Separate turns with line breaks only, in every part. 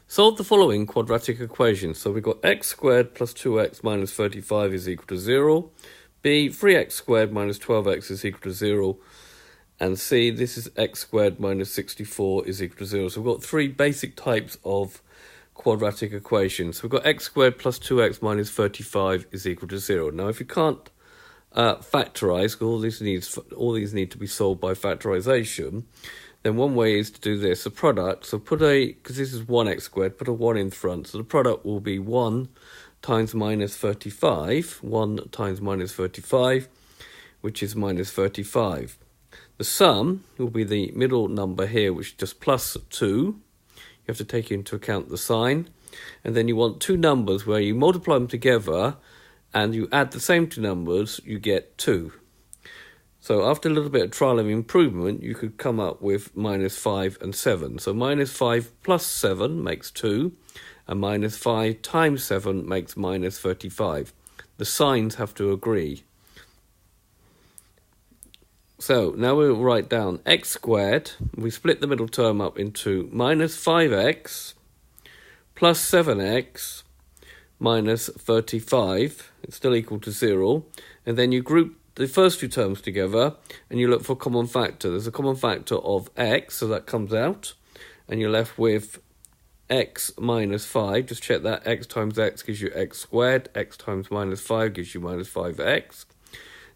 Solve the following quadratic equations. So we've got x squared plus 2x minus 35 is equal to 0. B, 3x squared minus 12x is equal to 0. And C, this is x squared minus 64 is equal to 0. So we've got three basic types of quadratic equations. So we've got x squared plus 2x minus 35 is equal to 0. Now if you can't factorize, all these need to be solved by factorization, then one way is to do this, a product. So because this is 1x squared, put a 1 in front. So the product will be 1 times minus 35, 1 times minus 35, which is minus 35. The sum will be the middle number here, which is just plus 2. You have to take into account the sign. And then you want two numbers where you multiply them together and you add the same two numbers, you get 2. So after a little bit of trial and improvement, you could come up with minus 5 and 7. So minus 5 plus 7 makes 2, and minus 5 times 7 makes minus 35. The signs have to agree. So now we'll write down x squared. We split the middle term up into minus 5x plus 7x minus 35. It's still equal to 0. And then you group the first two terms together and you look for a common factor. There's a common factor of x, so that comes out. And you're left with x minus 5. Just check that. X times x gives you x squared. X times minus 5 gives you minus 5x.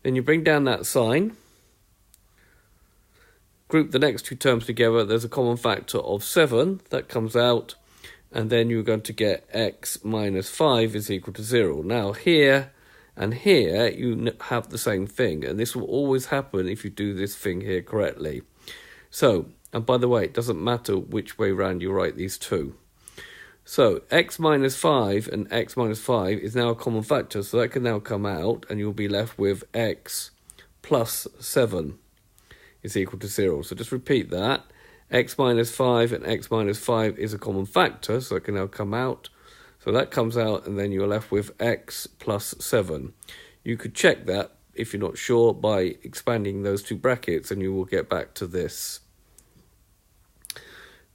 Then you bring down that sign. Group the next two terms together. There's a common factor of 7. That comes out. And then you're going to get x minus 5 is equal to 0. Now here and here you have the same thing. And this will always happen if you do this thing here correctly. So, and by the way, it doesn't matter which way round you write these two. So x minus 5 and x minus 5 is now a common factor. So that can now come out and you'll be left with x plus 7 is equal to 0. So just repeat that. X minus 5 and x minus 5 is a common factor, so it can now come out. So that comes out, and then you're left with x plus 7. You could check that, if you're not sure, by expanding those two brackets, and you will get back to this.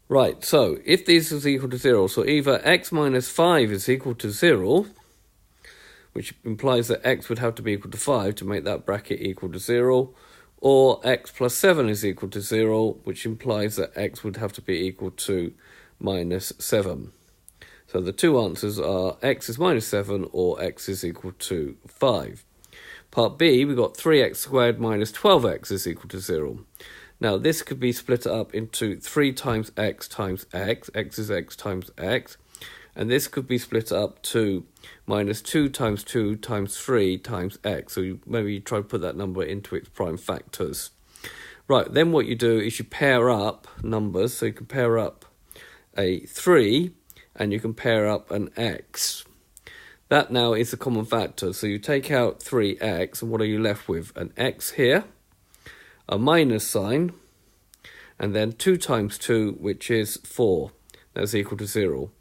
Right, so if this is equal to 0, so either x minus 5 is equal to 0, which implies that x would have to be equal to 5 to make that bracket equal to 0, or x plus 7 is equal to 0, which implies that x would have to be equal to minus 7. So the two answers are x is minus 7 or x is equal to 5. Part B, we've got 3x squared minus 12x is equal to 0. Now this could be split up into 3 times x times x. X is x times x. And this could be split up to minus 2 times 2 times 3 times x. So maybe you try to put that number into its prime factors. Right, then what you do is you pair up numbers. So you can pair up a 3 and you can pair up an x. That now is a common factor. So you take out 3x and what are you left with? An x here, a minus sign, and then 2 times 2, which is 4. That's equal to 0.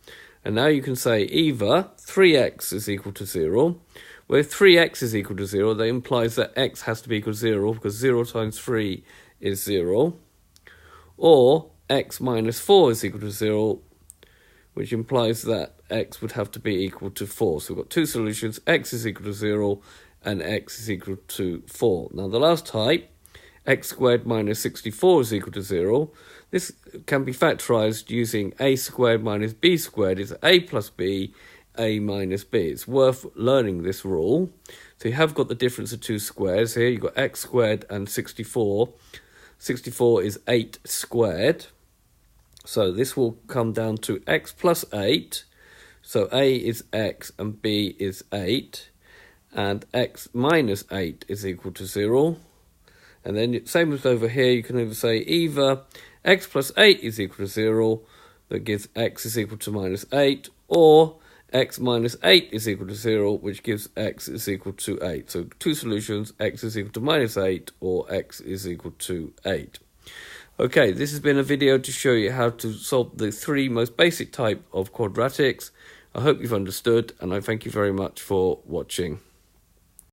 And now you can say either 3x is equal to 0, where if 3x is equal to 0, that implies that x has to be equal to 0, because 0 times 3 is 0, or x minus 4 is equal to 0, which implies that x would have to be equal to 4. So we've got two solutions, x is equal to 0, and x is equal to 4. Now the last type, x squared minus 64 is equal to 0. This can be factorized using a squared minus b squared is a plus b, a minus b. It's worth learning this rule. So you have got the difference of two squares here. You've got x squared and 64. 64 is 8 squared. So this will come down to x plus 8. So a is x and b is 8. And x minus 8 is equal to 0. And then same as over here, you can either say either x plus 8 is equal to 0, that gives x is equal to minus 8, or x minus 8 is equal to 0, which gives x is equal to 8. So two solutions, x is equal to minus 8, or x is equal to 8. Okay, this has been a video to show you how to solve the three most basic type of quadratics. I hope you've understood, and I thank you very much for watching.